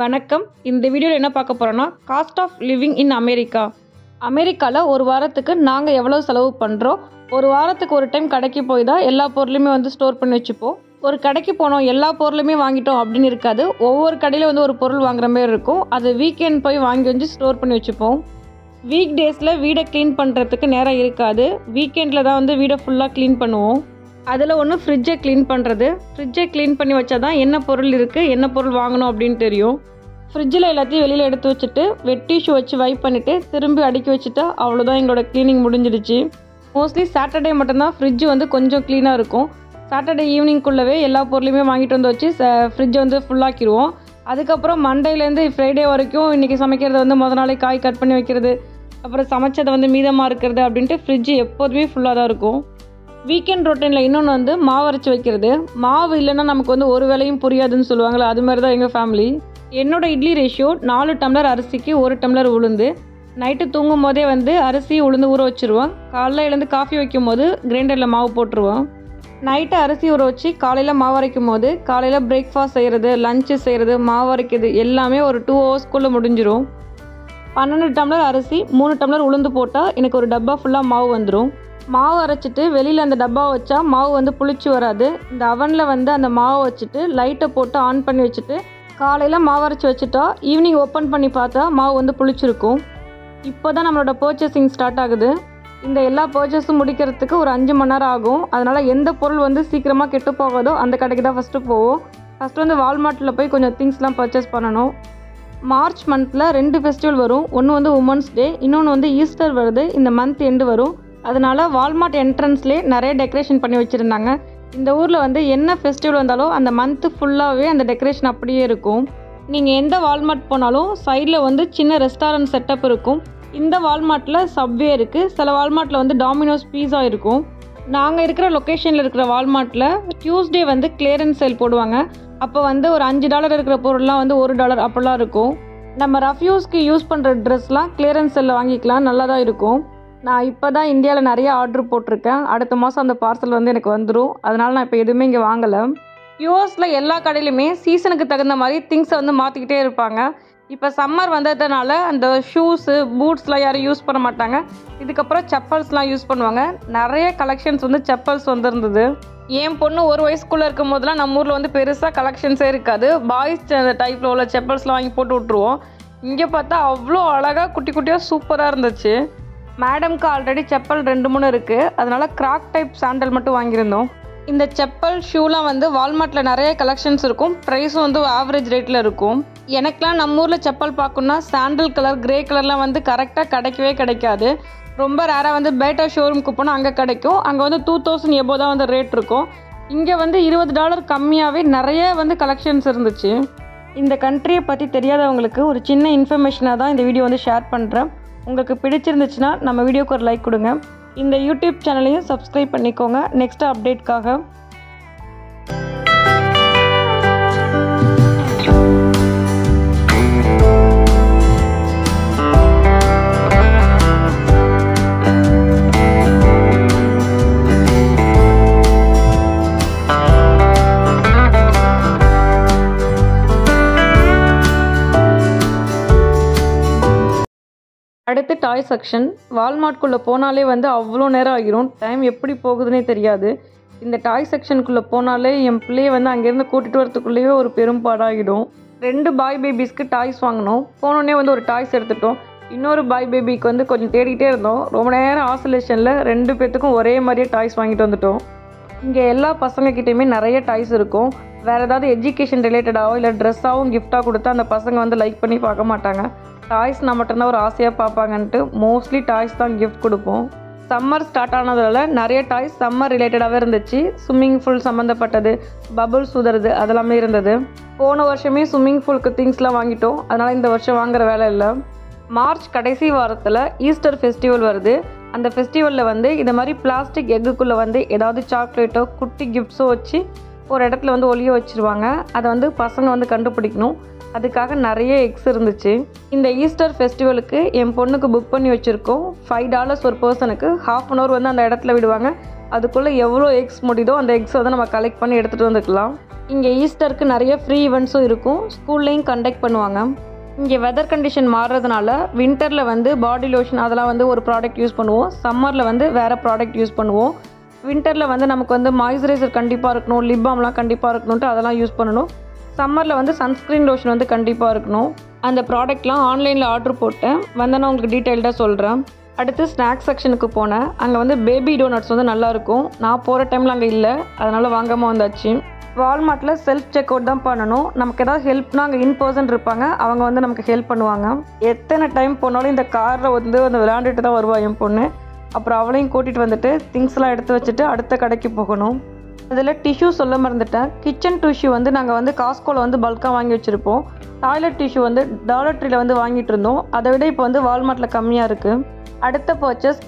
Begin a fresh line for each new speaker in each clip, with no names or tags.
வணக்கம். இந்த வீடியோவில் என்ன பார்க்க போகிறோன்னா, cost of living in America. அமெரிக்காவில் ஒரு வாரத்துக்கு நாங்கள் எவ்வளோ செலவு பண்ணுறோம். ஒரு வாரத்துக்கு ஒரு டைம் கடைக்கு போய் தான் எல்லா பொருளுமே ஸ்டோர் பண்ணி வச்சுப்போம். ஒரு கடைக்கு போனோம் எல்லா பொருளுமே வாங்கிட்டோம் அப்படின்னு இருக்காது. ஒவ்வொரு கடையில் ஒரு பொருள் வாங்குற மாதிரி இருக்கும். அது வீக்கெண்ட் போய் வாங்கி ஸ்டோர் பண்ணி வச்சுப்போம். வீக் டேஸில் வீடை க்ளீன் பண்ணுறதுக்கு நேரம் இருக்காது. வீக்கெண்டில் தான் வீடை ஃபுல்லாக க்ளீன் பண்ணுவோம். அதில் ஒன்று ஃப்ரிட்ஜை க்ளீன் பண்ணுறது. ஃப்ரிட்ஜை க்ளீன் பண்ணி வச்சா தான் என்ன பொருள் இருக்குது, என்ன பொருள் வாங்கணும் அப்படின்னு தெரியும். ஃப்ரிட்ஜில் எல்லாத்தையும் வெளியில் எடுத்து வச்சுட்டு வெட் டிஷ்யூ வச்சு வைப் பண்ணிவிட்டு திரும்பி அடுக்கி வச்சுட்டா அவ்வளோதான், எங்களோட க்ளீனிங் முடிஞ்சிடுச்சு. மோஸ்ட்லி சாட்டர்டே மட்டும்தான் ஃப்ரிட்ஜ் கொஞ்சம் க்ளீனாக இருக்கும். சாட்டர்டே ஈவினிங்குள்ளவே எல்லா பொருளையுமே வாங்கிட்டு வச்சு ஃப்ரிட்ஜை ஃபுல்லாக்கிடுவோம். அதுக்கப்புறம் மண்டேலேருந்து ஃப்ரைடே வரைக்கும் இன்றைக்கி சமைக்கிறது மொதல் நாளே காய் கட் பண்ணி வைக்கிறது, அப்புறம் சமைச்சதை மீதமாக இருக்கிறது அப்படின்ட்டு ஃப்ரிட்ஜ் எப்போதுமே ஃபுல்லாக தான் இருக்கும். வீக்கெண்ட் ரொட்டீனில் இன்னொன்று மாவு அரைச்சி வைக்கிறது. மாவு இல்லைன்னா நமக்கு ஒரு வேலையும் புரியாதுன்னு சொல்லுவாங்களே, அது மாதிரி தான் எங்கள் ஃபேமிலி. என்னோடய இட்லி ரேஷியோ 4 டம்ளர் அரிசிக்கு 1 டம்ளர் உளுந்து. நைட்டு தூங்கும் போதே அரிசி உளுந்து ஊற வச்சுருவோம். காலைல எழுந்து காஃபி வைக்கும் போது கிரைண்டரில் மாவு போட்டுருவோம். நைட்டு அரிசி ஊற வச்சு காலையில் மாவு அரைக்கும் போது காலையில் பிரேக்ஃபாஸ்ட் செய்கிறது, லஞ்சு செய்கிறது, மாவு அரைக்கிறது எல்லாமே ஒரு 2 ஹவர்ஸ்க்குள்ளே முடிஞ்சிடும். 12 டம்ளர் அரிசி 3 டம்ளர் உளுந்து போட்டால் எனக்கு ஒரு டப்பா ஃபுல்லாக மாவு வந்துடும். மாவு அரைச்சிட்டு வெளியில் அந்த டப்பாவை வச்சா மாவு புளிச்சு வராது. இந்த அவனில் அந்த மாவை வச்சுட்டு லைட்டை போட்டு ஆன் பண்ணி வச்சுட்டு காலையில் மாவு அரைச்சி வச்சுட்டா ஈவினிங் ஓப்பன் பண்ணி பார்த்தா மாவு புளிச்சிருக்கும். இப்போ தான் நம்மளோட பர்ச்சேசிங் ஸ்டார்ட் ஆகுது. இந்த எல்லா பர்ச்சேஸும் முடிக்கிறதுக்கு ஒரு 5 மணி நேரம் ஆகும். அதனால் எந்த பொருள் சீக்கிரமாக கெட்டு போகாதோ அந்த கடைக்கு தான் ஃபஸ்ட்டு போவோம். ஃபஸ்ட்டு வால்மார்ட்டில் போய் கொஞ்சம் திங்ஸ்லாம் பர்ச்சேஸ் பண்ணணும். மார்ச் மந்தில் 2 ஃபெஸ்டிவல் வரும். ஒன்று உமன்ஸ் டே, இன்னொன்று ஈஸ்டர் வருது. இந்த மந்த் எண்டு வரும். அதனால் வால்மார்ட் என்ட்ரன்ஸ்லேயே நிறைய டெக்கரேஷன் பண்ணி வச்சுருந்தாங்க. இந்த ஊரில் என்ன ஃபெஸ்டிவல் வந்தாலும் அந்த மந்த்து ஃபுல்லாகவே அந்த டெக்கரேஷன் அப்படியே இருக்கும். நீங்கள் எந்த வால்மார்ட் போனாலும் சைடில் சின்ன ரெஸ்டாரண்ட் செட்டப் இருக்கும். இந்த வால்மார்ட்டில் சப்வே இருக்குது. சில வால்மார்ட்டில் டாமினோஸ் பீஸா இருக்கும். நாங்கள் இருக்கிற லொக்கேஷனில் இருக்கிற வால்மார்ட்டில் டியூஸ்டே கிளியரன்ஸ் சேல் போடுவாங்க. அப்போ ஒரு $5 இருக்கிற பொருள்லாம் $1 அப்படிலாம் இருக்கும். நம்ம ரஃப்யூஸ்க்கு யூஸ் பண்ணுற ட்ரெஸ்லாம் கிளியரன்ஸ் சேலில் வாங்கிக்கலாம், நல்லா தான் இருக்கும். நான் இப்போ தான் இந்தியாவில் நிறைய ஆர்டர் போட்டிருக்கேன். அடுத்த மாதம் அந்த பார்சல் எனக்கு வந்துடும். அதனால் நான் இப்போ எதுவுமே இங்கே வாங்கலை. யூஎஸில் எல்லா கடையிலுமே சீசனுக்கு தகுந்த மாதிரி திங்ஸை மாற்றிக்கிட்டே இருப்பாங்க. இப்போ சம்மர் வந்ததுனால அந்த ஷூஸு பூட்ஸ்லாம் யாரும் யூஸ் பண்ண மாட்டாங்க. இதுக்கப்புறம் செப்பல்ஸ்லாம் யூஸ் பண்ணுவாங்க. நிறைய கலெக்ஷன்ஸ் செப்பல்ஸ் வந்திருந்தது. என் பொண்ணு 1 வயசுக்குள்ளே இருக்கும் போதெல்லாம் நம்ம ஊரில் பெருசாக கலெக்ஷன்ஸே இருக்காது. பாய்ஸ் டைப்பில் உள்ள செப்பல்ஸ்லாம் வாங்கி போட்டு விட்ருவோம். இங்கே பார்த்தா அவ்வளோ அழகாக குட்டி குட்டியாக சூப்பராக இருந்துச்சு. மேடம்க்கு ஆல்ரெடி செப்பல் 2-3 இருக்குது. அதனால் கிராக் டைப் சாண்டல் மட்டும் வாங்கியிருந்தோம். இந்த செப்பல் ஷூலாம் வால்மார்ட்டில் நிறைய கலெக்ஷன்ஸ் இருக்கும். ப்ரைஸும் ஆவரேஜ் ரேட்டில் இருக்கும். எனக்கெலாம் நம்ம ஊரில் செப்பல் பார்க்கணுன்னா சாண்டல் கலர், கிரே கலர்லாம் கரெக்டாக கிடைக்கவே கிடைக்காது. ரொம்ப ரேராக பேட்டா ஷோரூமுக்கு போனால் அங்கே கிடைக்கும். அங்கே 2000 எபோ தான் ரேட் இருக்கும். இங்கே $20 கம்மியாகவே நிறைய கலெக்ஷன்ஸ் இருந்துச்சு. இந்த கண்ட்ரியை பற்றி தெரியாதவங்களுக்கு ஒரு சின்ன இன்ஃபர்மேஷனாக தான் இந்த வீடியோ ஷேர் பண்ணுறேன். உங்களுக்கு பிடிச்சிருந்துச்சுன்னா நம்ம வீடியோக்கு ஒரு லைக் கொடுங்க. இந்த யூடியூப் சேனலையும் சப்ஸ்கிரைப் பண்ணிக்கோங்க நெக்ஸ்ட் அப்டேட்காக. அடுத்து டாய் செக்ஷன். வால்மார்ட்குள்ளே போனாலே அவ்வளோ நேரம் ஆகிரும். டைம் எப்படி போகுதுன்னே தெரியாது. இந்த டாய் செக்ஷனுக்குள்ளே போனாலே என் பிள்ளையை அங்கேருந்து கூட்டிகிட்டு வரத்துக்குள்ளேயே ஒரு பெரும்பாடாகிடும். 2 பாய் பேபிஸ்க்கு டாய்ஸ் வாங்கினோம். போனோடனே ஒரு டாய்ஸ் எடுத்துட்டோம். இன்னொரு பாய் பேபிக்கு கொஞ்சம் தேடிக்கிட்டே இருந்தோம். ரொம்ப நேரம் ஆசோலேஷனில் 2 பேர்த்துக்கும் ஒரே மாதிரியே டாய்ஸ் வாங்கிட்டு வந்துட்டோம். இங்கே எல்லா பசங்கக்கிட்டேயுமே நிறைய டாய்ஸ் இருக்கும். வேறு ஏதாவது எஜுகேஷன் ரிலேட்டடாகவோ இல்லை ட்ரெஸ்ஸாகவும் கிஃப்டாக கொடுத்தா அந்த பசங்க லைக் பண்ணி பார்க்க மாட்டாங்க. டாய்ஸ்னா மட்டும்தான் ஒரு ஆசையாக பார்ப்பாங்கன்ட்டு மோஸ்ட்லி டாய்ஸ் தான் கிஃப்ட் கொடுப்போம். சம்மர் ஸ்டார்ட் ஆனதால் நிறைய டாய்ஸ் சம்மர் ரிலேட்டடாகவே இருந்துச்சு. ஸ்விம்மிங் பூல் சம்மந்தப்பட்டது, பபுள்ஸ் ஊதுறது அதெல்லாமே இருந்தது. போன வருஷமே ஸ்விம்மிங் பூலுக்கு திங்ஸ்லாம் வாங்கிட்டோம். அதனால் இந்த வருஷம் வாங்குற வேலை இல்லை. மார்ச் கடைசி வாரத்தில் ஈஸ்டர் ஃபெஸ்டிவல் வருது. அந்த ஃபெஸ்டிவலில் இது மாதிரி பிளாஸ்டிக் எக்குக்குள்ளே ஏதாவது சாக்லேட்டோ குட்டி கிஃப்ட்ஸோ வச்சு ஒரு இடத்துல ஒளிய வச்சுருவாங்க. அதை பசங்க கண்டுபிடிக்கணும். அதுக்காக நிறைய எக்ஸ் இருந்துச்சு. இந்த ஈஸ்டர் ஃபெஸ்டிவலுக்கு என் பொண்ணுக்கு புக் பண்ணி வச்சுருக்கோம். $5 ஒரு பர்சனுக்கு. ½ an hour அந்த இடத்துல விடுவாங்க. அதுக்குள்ளே எவ்வளோ எக்ஸ் முடியுதோ அந்த எக்ஸை வந்து நம்ம கலெக்ட் பண்ணி எடுத்துகிட்டு வந்துக்கலாம். இங்கே ஈஸ்டருக்கு நிறைய ஃப்ரீ ஈவெண்ட்ஸும் இருக்கும், ஸ்கூல்லேயும் கண்டக்ட் பண்ணுவாங்க. இங்கே வெதர் கண்டிஷன் மாறுறதுனால வின்டரில் வந்து பாடி லோஷன் அதெல்லாம் வந்து ஒரு ப்ராடக்ட் யூஸ் பண்ணுவோம், சம்மரில் வந்து வேறு ப்ராடக்ட் யூஸ் பண்ணுவோம். வின்டரில் வந்து நமக்கு வந்து மாய்ஸ்சரைசர் கண்டிப்பாக இருக்கணும், லிப் பாம்லாம் கண்டிப்பாக இருக்கணுன்ட்டு அதெல்லாம் யூஸ் பண்ணணும். சம்மரில் வந்து சன்ஸ்க்ரீன் லோஷன் வந்து கண்டிப்பாக இருக்கணும். அந்த ப்ராடக்ட்லாம் ஆன்லைனில் ஆர்டர் போட்டேன், நான் உங்களுக்கு டீட்டெயில்டாக சொல்கிறேன். அடுத்து ஸ்நாக்ஸ் செக்ஷனுக்கு போனேன். அங்கே வந்து பேபி டோனட்ஸ் வந்து நல்லாயிருக்கும். நான் போகிற டைமில் அங்கே இல்லை, அதனால் வாங்காமல் வந்தாச்சு. வால்மார்ட்டில் செல்ஃப் செக் அவுட் தான் பண்ணணும். நமக்கு ஏதாவது ஹெல்ப்னா அங்கே இன்பர்சன் இருப்பாங்க, அவங்க வந்து நமக்கு ஹெல்ப் பண்ணுவாங்க. எத்தனை டைம் போனாலும் இந்த காரில் வந்து விளையாண்டுட்டு தான் வருவா என் பொண்ணு. அப்புறம் அவளையும் கூட்டிகிட்டு வந்துட்டு திங்ஸ்லாம் எடுத்து வச்சுட்டு அடுத்த கடைக்கு போகணும். அதில் டிஷ்யூ சொல்ல மறந்துட்டேன். கிச்சன் டிஷ்யூ வந்து நாங்கள் வந்து காஸ்கோவில் வந்து பல்காக வாங்கி வச்சுருப்போம். டாய்லெட் டிஷ்யூ வந்து டாலர் ட்ரீல வந்து வாங்கிட்டு இருந்தோம், அதை விட இப்போ வந்து வால்மார்ட்டில் கம்மியாக இருக்குது. அடுத்த பர்ச்சேஸ்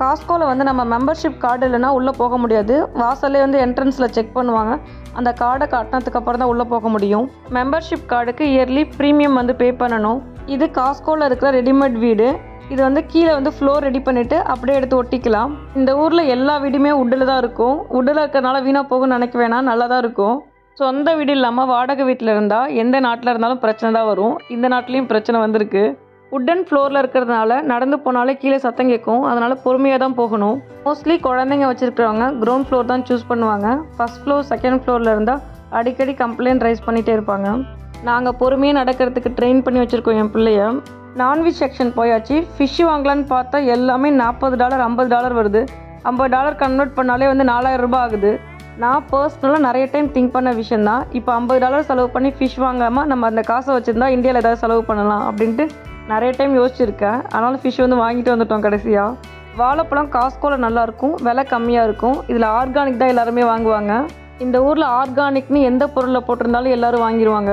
காஸ்கோவில் வந்து நம்ம மெம்பர்ஷிப் கார்டு இல்லைனா உள்ளே போக முடியாது. வாசல்லே வந்து என்ட்ரன்ஸில் செக் பண்ணுவாங்க, அந்த கார்டை காட்டினதுக்கு அப்புறம் தான் உள்ளே போக முடியும். மெம்பர்ஷிப் கார்டுக்கு இயர்லி ப்ரீமியம் வந்து பே பண்ணணும். இது காஸ்கோவில் இருக்கிற ரெடிமேட் வீடு. இது வந்து கீழே வந்து ஃப்ளோர் ரெடி பண்ணிவிட்டு அப்படியே எடுத்து ஒட்டிக்கலாம். இந்த ஊரில் எல்லா வீடுமே உட்டில் தான் இருக்கும். உட்டில் இருக்கிறனால வீணாக போகும்னு நினைக்க வேணாம், நல்லா தான் இருக்கும். சொந்த வீடு இல்லாமல் வாடகை வீட்டில் இருந்தால் எந்த நாட்டில் இருந்தாலும் பிரச்சனை தான் வரும். இந்த நாட்டிலையும் பிரச்சனை வந்திருக்கு. உட்டன் ஃப்ளோரில் இருக்கிறதுனால நடந்து போனாலே கீழே சத்தம் கேட்கும், அதனால் பொறுமையாக தான் போகணும். மோஸ்ட்லி குழந்தைங்க வச்சுருக்கிறவங்க கிரவுண்ட் ஃப்ளோர் தான் சூஸ் பண்ணுவாங்க. ஃபஸ்ட் ஃப்ளோர் செகண்ட் ஃப்ளோரில் இருந்தால் அடிக்கடி கம்ப்ளைண்ட் ரைஸ் பண்ணிகிட்டே இருப்பாங்க. நாங்கள் பொறுமையாக நடக்கிறதுக்கு ட்ரெயின் பண்ணி வச்சுருக்கோம் என் பிள்ளைய. நான்வெஜ் செக்ஷன் போயாச்சு. ஃபிஷ்ஷு வாங்கலான்னு பார்த்தா எல்லாமே $40 $50 வருது. $50 கன்வெர்ட் பண்ணாலே வந்து 4000 ரூபாய் ஆகுது. நான் பர்சனலாக நிறைய டைம் திங்க் பண்ண விஷயந்தான், இப்போ $50 செலவு பண்ணி ஃபிஷ் வாங்காமல் நம்ம அந்த காசை வச்சுருந்தா இந்தியாவில் ஏதாவது செலவு பண்ணலாம் அப்படின்ட்டு நிறைய டைம் யோசிச்சிருக்கேன். அதனால் ஃபிஷ் வந்து வாங்கிட்டு வந்துட்டோம் கடைசியாக. வாழைப்பழம் காஸ்கோவில் நல்லாயிருக்கும், விலை கம்மியாக இருக்கும். இதில் ஆர்கானிக் தான் எல்லாருமே வாங்குவாங்க. இந்த ஊரில் ஆர்கானிக்னு எந்த பொருளை போட்டிருந்தாலும் எல்லோரும் வாங்கிடுவாங்க.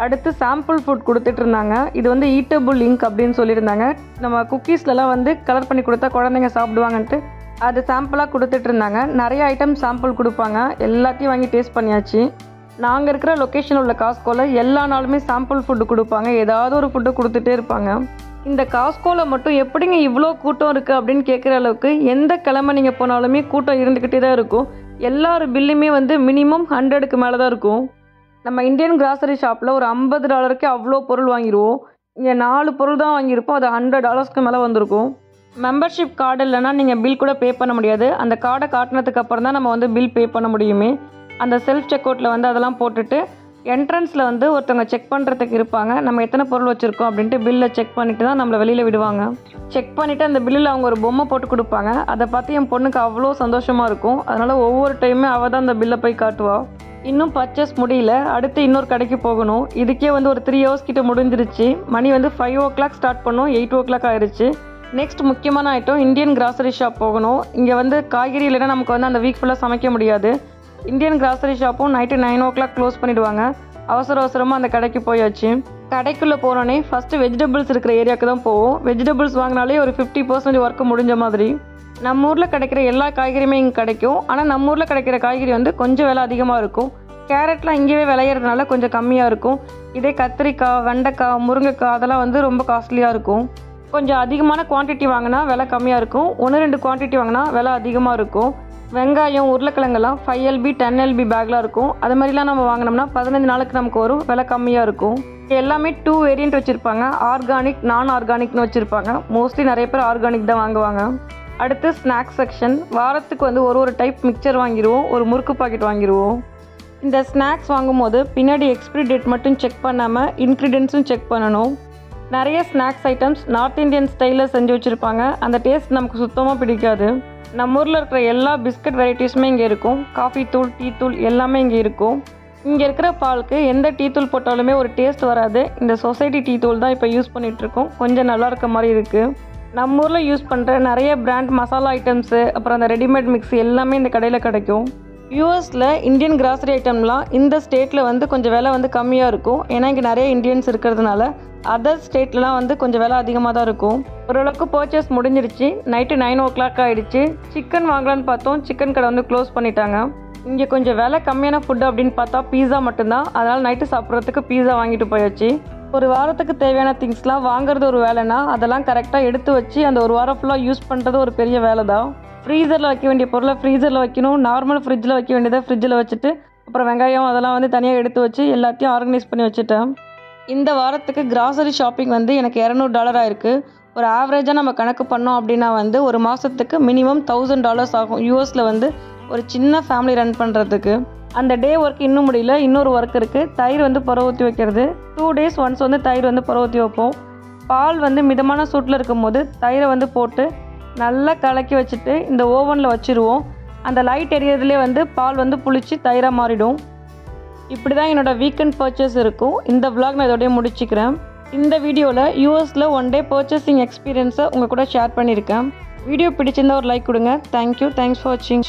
அடுத்து சாம்பிள் ஃபுட் கொடுத்துட்டு இருந்தாங்க. இது வந்து ஈட்டபிள் இங்க் அப்படின்னு சொல்லியிருந்தாங்க. நம்ம குக்கீஸ்லலாம் வந்து கலர் பண்ணி கொடுத்தா குழந்தைங்க சாப்பிடுவாங்கன்ட்டு அது சாம்பிளாக கொடுத்துட்டு இருந்தாங்க. நிறைய ஐட்டம் சாம்பிள் கொடுப்பாங்க, எல்லாத்தையும் வாங்கி டேஸ்ட் பண்ணியாச்சு. நாங்கள் இருக்கிற லொக்கேஷன் உள்ள காஸ்கோவில் எல்லா நாளுமே சாம்பிள் ஃபுட்டு கொடுப்பாங்க, ஏதாவது ஒரு ஃபுட்டு கொடுத்துட்டே இருப்பாங்க. இந்த காஸ்கோவில் மட்டும் எப்படிங்க இவ்வளோ கூட்டம் இருக்குது அப்படின்னு கேட்குற அளவுக்கு எந்த கிழமை நீங்கள் போனாலுமே கூட்டம் இருந்துக்கிட்டே தான் இருக்கும். எல்லார் பில்லுமே வந்து மினிமம் 100க்கு மேலே தான் இருக்கும். நம்ம இந்தியன் கிராசரி ஷாப்பில் ஒரு $50க்கு அவ்வளோ பொருள் வாங்கிடுவோம். இங்கே 4 பொருள் தான் வாங்கியிருப்போம், அது $100க்கு மேலே வந்திருக்கும். மெம்பர்ஷிப் கார்டு இல்லைனா நீங்கள் பில் கூட பே பண்ண முடியாது. அந்த கார்டை காட்டினதுக்கு அப்புறம் தான் நம்ம வந்து பில் பே பண்ண முடியுமே. அந்த செல்ஃப் செக் அவுட்டில் வந்து அதெல்லாம் போட்டுட்டு என்ட்ரன்ஸில் வந்து ஒருத்தவங்க செக் பண்ணுறதுக்கு இருப்பாங்க. நம்ம எத்தனை பொருள் வச்சுருக்கோம் அப்படின்ட்டு பில்லை செக் பண்ணிவிட்டு தான் நம்மளை வெளியில் விடுவாங்க. செக் பண்ணிவிட்டு அந்த பில்லில் அவங்க ஒரு பொம்மை போட்டு கொடுப்பாங்க. அதை பார்த்து என் பொண்ணுக்கு அவ்வளோ சந்தோஷமாக இருக்கும். அதனால் ஒவ்வொரு டைமே அவள் தான் அந்த பில்லை போய் காட்டுவாள். இன்னும் பர்ச்சேஸ் முடியல, அடுத்து இன்னொரு கடைக்கு போகணும். இதுக்கே வந்து ஒரு 3 hours கிட்ட முடிஞ்சிருச்சு. மணி வந்து 5 o'clock ஸ்டார்ட் பண்ணோம், 8 o'clock ஆயிடுச்சு. நெக்ஸ்ட் முக்கியமான ஐட்டம் இந்தியன் கிராசரி ஷாப் போகணும். இங்கே வந்து காய்கறி இல்லைன்னா நமக்கு வந்து அந்த வீக் ஃபுல்லாக சமைக்க முடியாது. இந்தியன் கிராசரி ஷாப்பும் நைட்டு 9 o'clock க்ளோஸ் பண்ணிவிடுவாங்க. அவசரமாக அந்த கடைக்கு போயாச்சு. கடைக்குள்ளே போனோடனே ஃபஸ்ட்டு வெஜிடபிள்ஸ் இருக்கிற ஏரியாவுக்கு தான் போவோம். வெஜிடபிள்ஸ் வாங்கினாலே ஒரு 50% ஒர்க்கு முடிஞ்ச மாதிரி. நம்ம ஊரில் கிடைக்கிற எல்லா காய்கறியுமே இங்கே கிடைக்கும். ஆனால் நம்ம ஊரில் கிடைக்கிற காய்கறி வந்து கொஞ்சம் விலை அதிகமாக இருக்கும். கேரட்லாம் இங்கேயே விளையிறதுனால கொஞ்சம் கம்மியாக இருக்கும். இதே கத்திரிக்காய், வெண்டைக்காய், முருங்கைக்காய் அதெல்லாம் வந்து ரொம்ப காஸ்ட்லியாக இருக்கும். கொஞ்சம் அதிகமான குவான்டிட்டி வாங்கினா விலை கம்மியாக இருக்கும், 1-2 குவான்டிட்டி வாங்கினா விலை அதிகமாக இருக்கும். வெங்காயம், உருளைக்கிழங்கெல்லாம் 5 LB 10 LB பேக்லாம் இருக்கும். அது மாதிரிலாம் நம்ம வாங்கினோம்னா 15 நாளுக்கு நமக்கு வரும், விலை கம்மியாக இருக்கும். எல்லாமே 2 வேரியண்ட் வச்சுருப்பாங்க, ஆர்கானிக், நான் ஆர்கானிக்னு வச்சுருப்பாங்க. மோஸ்ட்லி நிறைய பேர் ஆர்கானிக் தான் வாங்குவாங்க. அடுத்து ஸ்நாக்ஸ் செக்ஷன். வாரத்துக்கு வந்து ஒரு டைப் மிக்சர் வாங்கிடுவோம், ஒரு முறுக்கு பாக்கெட் வாங்கிடுவோம். இந்த ஸ்நாக்ஸ் வாங்கும்போது பின்னாடி எக்ஸ்பிரி டேட் மட்டும் செக் பண்ணாமல் இன்க்ரீடியன்ஸும் செக் பண்ணணும். நிறைய ஸ்நாக்ஸ் ஐட்டம்ஸ் நார்த் இந்தியன் ஸ்டைலில் செஞ்சு வச்சுருப்பாங்க. அந்த டேஸ்ட் நமக்கு சுத்தமாக பிடிக்காது. நம்ம ஊரில் இருக்கிற எல்லா பிஸ்கட் வெரைட்டிஸுமே இங்கே இருக்கும். காஃபி தூள், டீ தூள் எல்லாமே இங்கே இருக்கும். இங்கே இருக்கிற பாலுக்கு எந்த டீ தூள் போட்டாலுமே ஒரு டேஸ்ட் வராது. இந்த சொசைட்டி டீ தூள் தான் இப்போ யூஸ் பண்ணிகிட்ருக்கோம். கொஞ்சம் நல்லா இருக்க மாதிரி இருக்குது. நம்ம ஊரில் யூஸ் பண்ணுற நிறைய பிராண்ட் மசாலா ஐட்டம்ஸு, அப்புறம் அந்த ரெடிமேட் மிக்ஸ் எல்லாமே இந்த கடையில் கிடைக்கும். யூஎஸில் இந்தியன் கிராசரி ஐட்டம்லாம் இந்த ஸ்டேட்டில் வந்து கொஞ்சம் விலை வந்து கம்மியாக இருக்கும். ஏன்னா இங்கே நிறைய இந்தியன்ஸ் இருக்கிறதுனால. அதர் ஸ்டேட்லலாம் வந்து கொஞ்சம் விலை அதிகமாக தான் இருக்கும். ஓரளவுக்கு பர்ச்சேஸ் முடிஞ்சிருச்சு. நைட்டு 9 o'clock ஆகிடுச்சு. சிக்கன் வாங்கலான்னு பார்த்தோம், சிக்கன் கடை வந்து க்ளோஸ் பண்ணிட்டாங்க. இங்கே கொஞ்சம் விலை கம்மியான ஃபுட்டு அப்படின்னு பார்த்தா பீஸா மட்டும்தான். அதனால் நைட்டு சாப்பிட்றதுக்கு பீஸா வாங்கிட்டு போயாச்சு. ஒரு வாரத்துக்கு தேவையான திங்ஸ்லாம் வாங்குறது ஒரு வேலைன்னா அதெல்லாம் கரெக்டாக எடுத்து வச்சு அந்த ஒரு வாரம் ஃபுல்லாக யூஸ் பண்ணுறது ஒரு பெரிய வேலை தான். ஃப்ரீசரில் வைக்க வேண்டிய பொருளை ஃப்ரீசரில் வைக்கணும், நார்மல் ஃப்ரிட்ஜில் வைக்க வேண்டியதை ஃப்ரிட்ஜில் வச்சுட்டு அப்புறம் வெங்காயம் அதெல்லாம் வந்து தனியாக எடுத்து வச்சு எல்லாத்தையும் ஆர்கனைஸ் பண்ணி வச்சுட்டேன். இந்த வாரத்துக்கு கிராசரி ஷாப்பிங் வந்து எனக்கு $200 ஆயிருக்கு. ஒரு ஆவரேஜாக நம்ம கணக்கு பண்ணோம் அப்படின்னா வந்து ஒரு மாதத்துக்கு மினிமம் $1000 ஆகும். யூஎஸில் வந்து ஒரு சின்ன ஃபேமிலி ரன் பண்ணுறதுக்கு. அந்த டே ஒர்க் இன்னும் முடியல, இன்னொரு ஒர்க் இருக்குது. தயிர் வந்து புற ஊற்றி வைக்கிறது. 2 days ஒன்ஸ் வந்து தயிர் வந்து புற ஊற்றி வைப்போம். பால் வந்து மிதமான சூட்டில் இருக்கும்போது தயிரை வந்து போட்டு நல்லா கலக்கி வச்சுட்டு இந்த ஓவனில் வச்சுருவோம். அந்த லைட் எரியறதுலேயே வந்து பால் வந்து புளிச்சு தயிராக மாறிடும். இப்படி தான் என்னோடய வீக்கெண்ட் பர்ச்சேஸ் இருக்கும். இந்த vlog நான் இதோடய முடிச்சுக்கிறேன். இந்த வீடியோவில் யூஎஸில் 1 day பர்ச்சேசிங் எக்ஸ்பீரியன்ஸை உங்கள் கூட ஷேர் பண்ணியிருக்கேன். வீடியோ பிடிச்சிருந்தா ஒரு லைக் கொடுங்க. தேங்க்யூ. தேங்க்ஸ் ஃபார் வாட்சிங்.